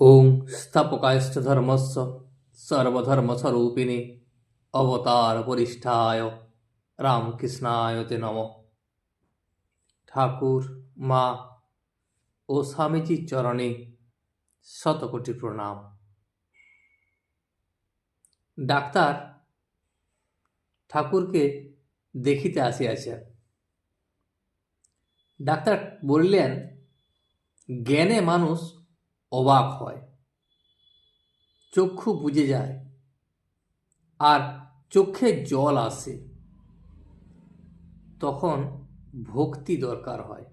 ওং স্থাপকায়শ্চ ধর্মস্য সর্বধর্মস্বরূপিণে অবতার বরিষ্ঠায় রামকৃষ্ণায় তে নমঃ। ঠাকুর, মা ও স্বামীজির চরণে শতকোটি প্রণাম। ডাক্তার ঠাকুরকে দেখিতে আসিয়াছেন। ডাক্তার বললেন, জ্ঞানে মানুষ অবাক হয়, চক্ষু বুজে যায় আর চোখে জল আসে, তখন ভক্তি দরকার হয়।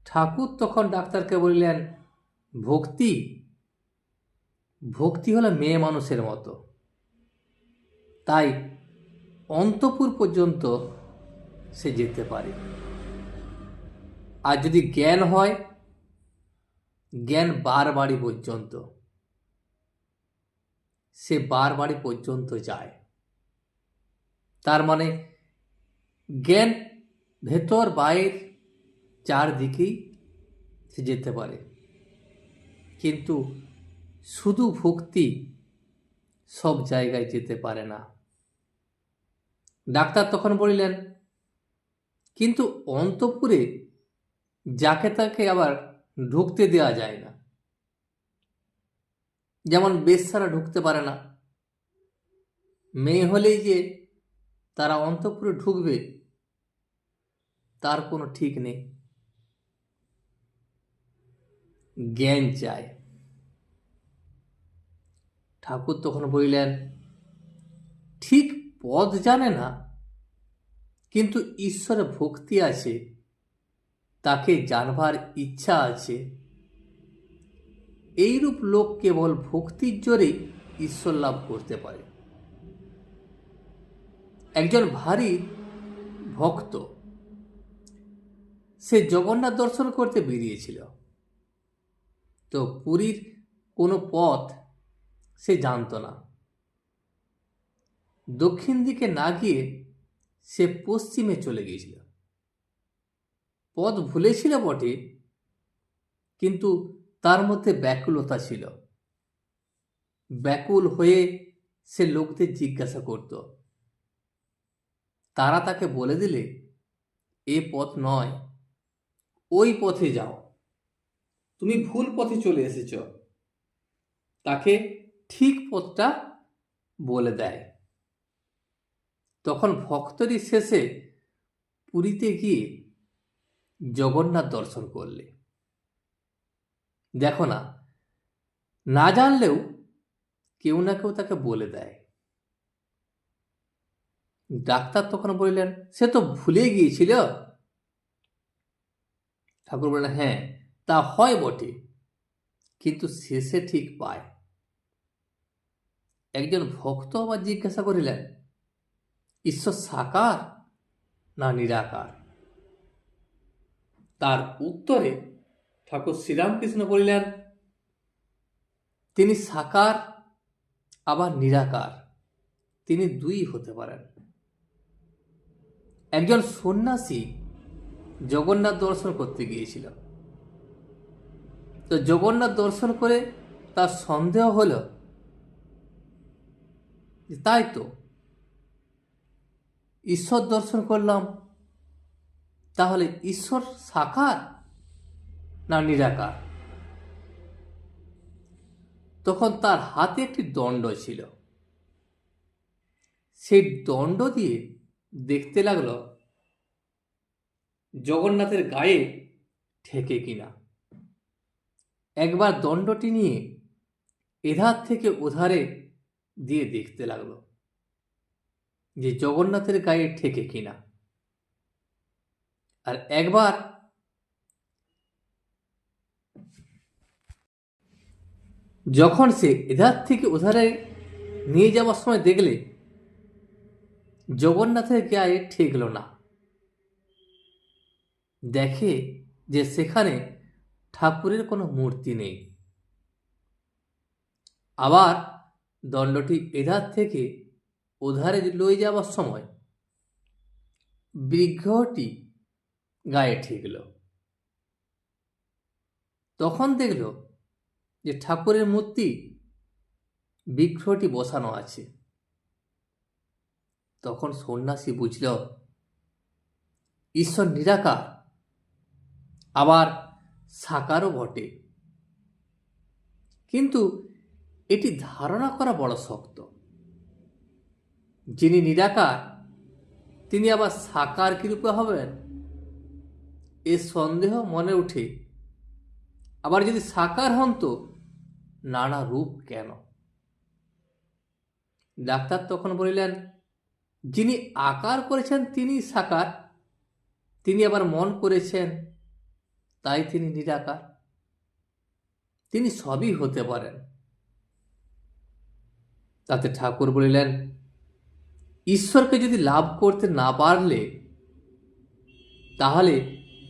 ঠাকুর তখন ডাক্তারকে বললেন, ভক্তি ভক্তি হলো মেয়ে মানুষের মতো, তাই অন্তঃপুর পর্যন্ত সে যেতে পারে। আর যদি জ্ঞান হয়, জ্ঞান বাড়ি পর্যন্ত, সে বাড়ি পর্যন্ত যায়। তার মানে জ্ঞান ভেতর বাইর চারদিকেই সে যেতে পারে, কিন্তু শুধু ভক্তি সব জায়গায় যেতে পারে না। ডাক্তার তখন বললেন, কিন্তু অন্তঃপুরে যাকে তাকে আবার ঢুকতে দেওয়া যায় না। যেমন বেশ্যারা ঢুকতে পারে না, মেয়ে হলেই যে তারা অন্তঃপুরে ঢুকবে তার কোনো ঠিক নেই। জ্ঞান চায়। ঠাকুর তখন বললেন, ঠিক পথ জানে না, কিন্তু ঈশ্বরে ভক্তি আছে, তাকে জানবার ইচ্ছা আছে। এইরূপ লোক কেবল ভক্তির জোরে ঈশ্বর লাভ করতে পারে। একজন ভারী ভক্ত, সে জগন্নাথ দর্শন করতে বেরিয়েছিল। তো পুরীর কোনো পথ সে জানত না। দক্ষিণ দিকে না গিয়ে সে পশ্চিমে চলে গিয়েছিল। পথ ভুলেছিল বটে, কিন্তু তার মধ্যে ব্যাকুলতা ছিল। ব্যাকুল হয়ে সে লোকদের জিজ্ঞাসা করত। তারা তাকে বলে দিলে, এ পথ নয়, ওই পথে যাও, তুমি ভুল পথে চলে এসেছ। তাকে ঠিক পথটা বলে দেয়। তখন ভক্তরই শেষে পুরীতে গিয়ে জগন্নাথ দর্শন করলে। দেখো না, না জানলেও কেউ না কেউ তাকে বলে দেয়। ডাক্তার তখন বললেন, সে তো ভুলে গিয়েছিল। ঠাকুর বললেন, হ্যাঁ তা হয় বটে, কিন্তু শেষে ঠিক পায়। একজন ভক্ত আবার জিজ্ঞাসা করিলেন, ঈশ্বর সাকার না নিরাকার? তার উত্তরে ঠাকুর শ্রীরামকৃষ্ণ বলিলেন, তিনি সাকার আবার নিরাকার, তিনি দুই হতে পারেন। একজন সন্ন্যাসী জগন্নাথ দর্শন করতে গিয়েছিল। তো জগন্নাথ দর্শন করে তার সন্দেহ হলো, তাই তো ঈশ্বর দর্শন করলাম, তাহলে ঈশ্বর সাকার না নিরাকার? তখন তার হাতে একটি দণ্ড ছিল। সেই দণ্ড দিয়ে দেখতে লাগলো জগন্নাথের গায়ে ঠেকে কিনা। একবার দণ্ডটি নিয়ে এধার থেকে ওধারে দিয়ে দেখতে লাগলো যে জগন্নাথের গায়ে ঠেকে কিনা। আর একবার যখন সে এধার থেকে ওধারে নিয়ে যাওয়ার সময় দেখলে জগন্নাথের গায়ে ঠেকল না, দেখে যে সেখানে ঠাকুরের কোনো মূর্তি নেই। আবার দণ্ডটি এধার থেকে ওধারে লয়ে যাওয়ার সময় বিগ্রহটি গায়ে ঠেকল। তখন দেখল যে ঠাকুরের মূর্তি বিগ্রহটি বসানো আছে। তখন সন্ন্যাসী বুঝল ঈশ্বর নিরাকার, আবার সাকারও বটে, কিন্তু এটি ধারণা করা বড় শক্ত। যিনি নিরাকার তিনি আবার সাকার কি রূপে হবেন, এ সন্দেহ মনে উঠে। আবার যদি সাকার হন তো নানা রূপ কেন? ডাক্তার তখন বলিলেন, যিনি আকার করেছেন তিনি সাকার, তিনি আবার মন করেছেন তাই তিনি নিরাকার, তিনি সবই হতে পারেন। তাতে ঠাকুর বলিলেন, ঈশ্বরকে যদি লাভ করতে না পারলে তাহলে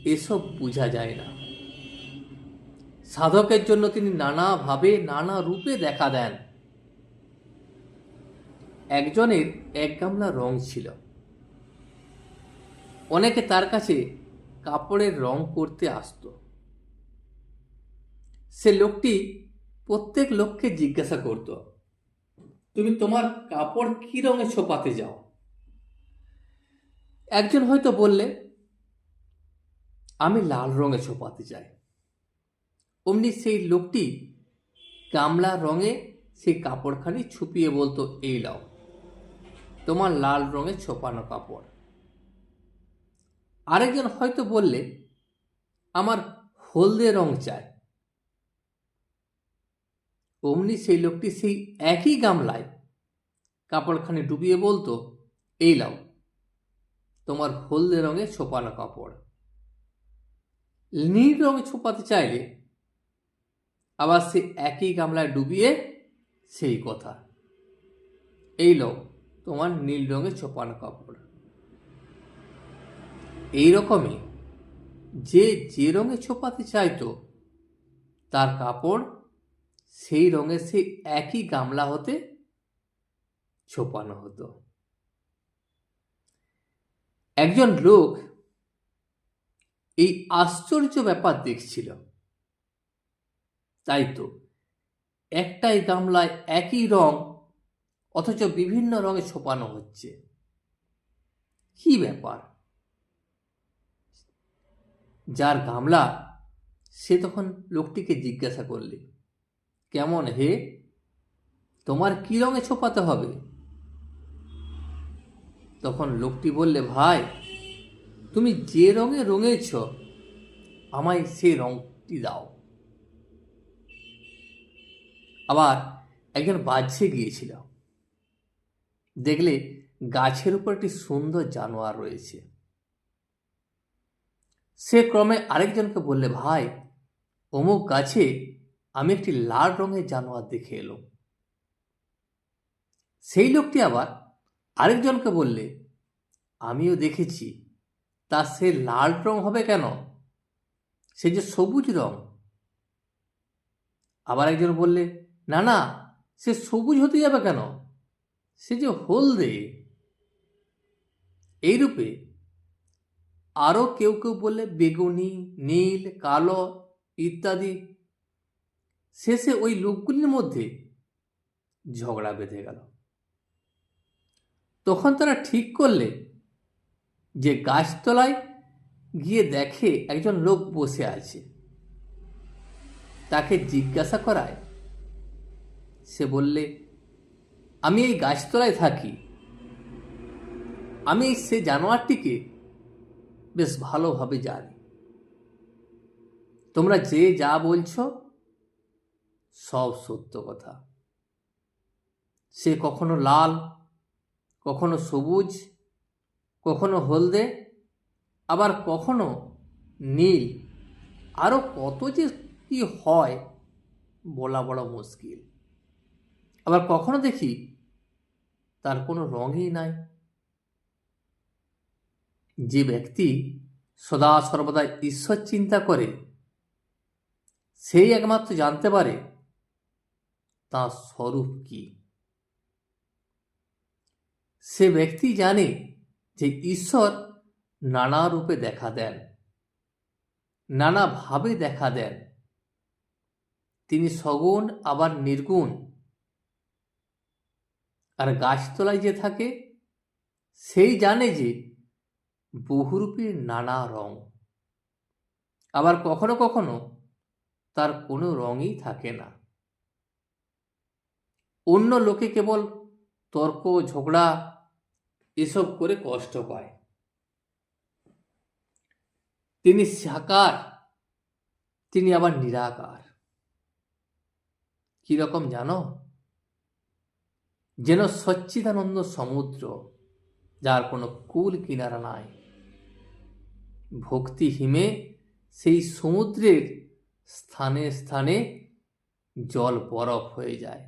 এসব বোঝা যায় না। সাধকের জন্য তিনি নানাভাবে নানা রূপে দেখা দেন। একজনের এক গামলা রং ছিল। অনেকে তার কাছে কাপড়ের রং করতে আসত। সে লোকটি প্রত্যেক লোককে জিজ্ঞাসা করত, তুমি তোমার কাপড় কি রঙে ছোপাতে যাও? একজন হয়তো বললে, আমি লাল রঙে ছোপাতে চাই। অমনি সেই লোকটি গামলা রঙে সেই কাপড়খানি ছুপিয়ে বলতো, এই লাও তোমার লাল রঙে ছোপানো কাপড়। আরেকজন হয়তো বললে, আমার হলদে রং চাই। অমনি সেই লোকটি সেই একই গামলায় কাপড়খানি ডুবিয়ে বলতো, এই লাও তোমার হলদে রঙে ছোপানো কাপড়। নীল রঙে ছোপাতে চাইলে আবার সে একই গামলায় ডুবিয়ে সেই কথা, এই লাও তোমার নীল রঙে ছোপানো কাপড়। এইরকমই যে যে রঙে ছোপাতে চাইতো তার কাপড় সেই রঙে সেই একই গামলা হতে ছোপানো হতো। একজন লোক এই আশ্চর্য ব্যাপার দেখছিল। তাই তো একটাই গামলায় একই রং অথচ বিভিন্ন রঙে ছোপানো হচ্ছে, কি ব্যাপার? যার গামলা সে তখন লোকটিকে জিজ্ঞাসা করলে, কেমন হে, তোমার কি রঙে ছোপাতে হবে? তখন লোকটি বললে, ভাই তুমি যে রঙে রঙেছ আমায় সেই রঙটি দাও। আবার একজন বাহ্যে গিয়েছিল, দেখলে গাছের উপর একটি সুন্দর জানোয়ার রয়েছে। সে ক্রমে আরেকজনকে বললে, ভাই অমুক গাছে আমি একটি লাল রঙের জানোয়ার দেখে এলাম। সেই লোকটি আবার আরেকজনকে বললে, আমিও দেখেছি। তা সে লাল রং হবে কেন? সে যে সবুজ রং। আবার একজন বললে, না না, সে সবুজ হতে যাবে কেন? সে যে হলদে। এইরূপে আরো কেউ কেউ বললে বেগুনি, নীল, কালো ইত্যাদি। শেষে ওই লোকগুলির মধ্যে ঝগড়া বেঁধে গেল। তখন তারা ঠিক করলে যে গাছতলায় গিয়ে দেখে একজন লোক বসে আছে, তাকে জিজ্ঞাসা করায়। সে বললে, আমি এই গাছতলায় থাকি, আমি সে জানোয়ারটিকে বেশ ভালোভাবে জানি। তোমরা যে যা বলছো সব সত্য কথা। সে কখনো লাল, কখনো সবুজ, কখনো হলদে, আবার কখনো নীল, আরো কত যে কি হয় বলা বড় মুশকিল। আবার কখনো দেখি তার কোনো রঙই নাই। যে ব্যক্তি সদা সর্বদা ঈশ্বর চিন্তা করে সেই একমাত্র জানতে পারে তার স্বরূপ কি। সে ব্যক্তি জানে যে ঈশ্বর নানা রূপে দেখা দেন, নানাভাবে দেখা দেন, তিনি সগুণ আবার নির্গুণ। আর গাছতলায় যে থাকে সেই জানে যে বহুরূপীর নানা রং, আবার কখনো কখনো তার কোনো রঙই থাকে না। অন্য লোকে কেবল তর্ক ঝগড়া এসব করে কষ্ট পায়। তিনি সাকার, তিনি আবার নিরাকার। কিরকম জানো? যেন সচ্চিদানন্দ সমুদ্র, যার কোনো কূল কিনারা নাই। ভক্তি হিমে সেই সমুদ্রের স্থানে স্থানে জল বরফ হয়ে যায়,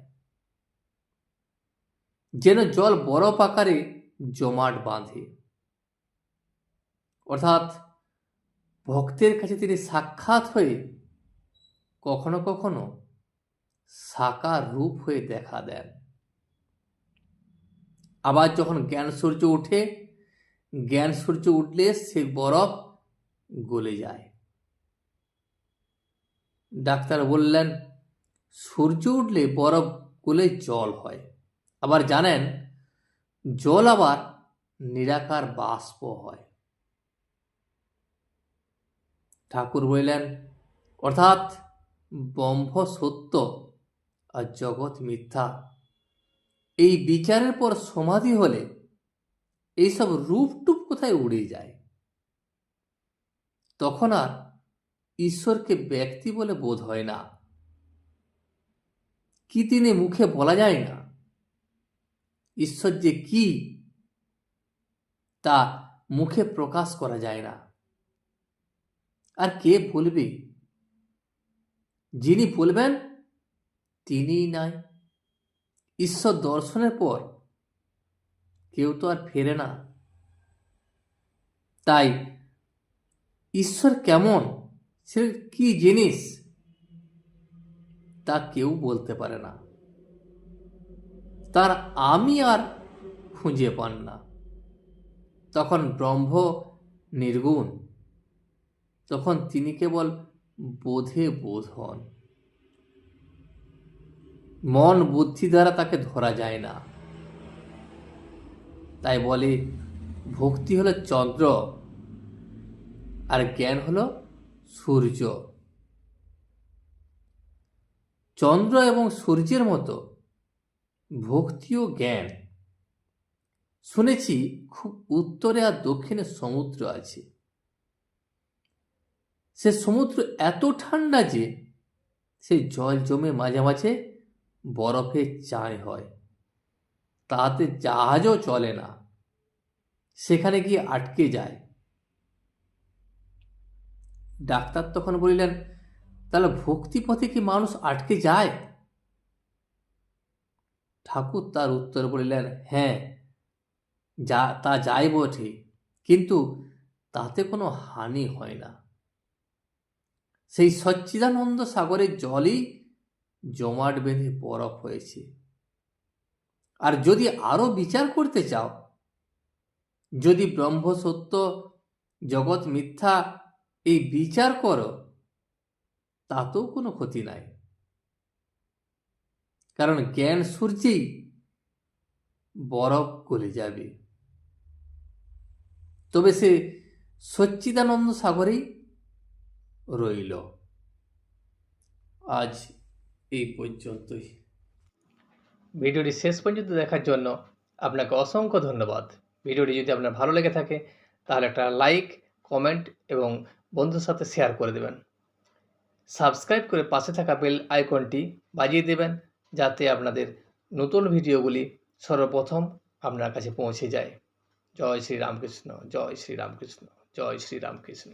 যেন জল বরফ আকারে জমাট বাঁধে। অর্থাৎ ভক্তের কাছে তিনি সাক্ষাৎ হয়ে কখনো কখনো সাকার রূপ হয়ে দেখা দেন। আবার যখন জ্ঞান সূর্য ওঠে, জ্ঞান সূর্য উঠলে সে বরফ গলে যায়। ডাক্তার বললেন সূর্য উঠলে বরফ গলে জল হয়। আবার জানেন জল আবার নিরাকার বাষ্প হয়। ঠাকুর বললেন অর্থাৎ ব্রহ্ম সত্য আর জগৎ মিথ্যা, এই বিচারের পর সমাধি হলে এইসব রূপটুপ কোথায় উড়ে যায়। তখন আর ঈশ্বরকে ব্যক্তি বলে বোধ হয় না। কি তিনি মুখে বলা যায় না। ঈশ্বর যে কি তা মুখে প্রকাশ করা যায় না। আর কে বলবে? যিনি বলবেন তিনিই নাই। ঈশ্বর দর্শনের পর কেউ তো আর ফেরে না। তাই ঈশ্বর কেমন, সে কি জিনিস, তা কেউ বলতে পারে না। তার আমি আর খুঁজে পান না। তখন ব্রহ্ম নির্গুণ, তখন তিনি কেবল বোধে বোধ হন। মন বুদ্ধি দ্বারা তাকে ধরা যায় না। তাই বলে ভক্তি হলো চন্দ্র আর জ্ঞান হলো সূর্য। চন্দ্র এবং সূর্যের মতো ভক্তি ও জ্ঞান। শুনেছি খুব উত্তরে আর দক্ষিণে সমুদ্র আছে। সে সমুদ্র এত ঠান্ডা যে সেই জল জমে মাঝে মাঝে বরফের চাই হয়, তাতে জাহাজও চলে না, সেখানে গিয়ে আটকে যায়। ডাক্তার তখন বলিলেন তাহলে ভক্তি পথে কি মানুষ আটকে যায়? ঠাকুর তার উত্তর বলিলেন হ্যাঁ, তা যায় বটে, কিন্তু তাতে কোনো হানি হয় না। সেই সচ্চিদানন্দ সাগরের জলই জমাট বেঁধে বরফ হয়েছে। আর যদি আরো বিচার করতে চাও, যদি ব্রহ্ম সত্য জগৎ মিথ্যা এই বিচার করো, তাতেও কোনো ক্ষতি নাই। কারণ জ্ঞান সূর্যেই বরফ গলে যাবে, তবে সে সচ্চিদানন্দ সাগরেই রইল। আজ এই পর্যন্তই। ভিডিওটি শেষ পর্যন্ত দেখার জন্য আপনাকে অসংখ্য ধন্যবাদ। ভিডিওটি যদি আপনার ভালো লেগে থাকে তাহলে একটা লাইক, কমেন্ট এবং বন্ধুর সাথে শেয়ার করে দেবেন। সাবস্ক্রাইব করে পাশে থাকা বেল আইকনটি বাজিয়ে দেবেন, যাতে আপনাদের নতুন ভিডিওগুলি সর্বপ্রথম আপনার কাছে পৌঁছে যায়। জয় শ্রী রামকৃষ্ণ, জয় শ্রী রামকৃষ্ণ, জয় শ্রী রামকৃষ্ণ।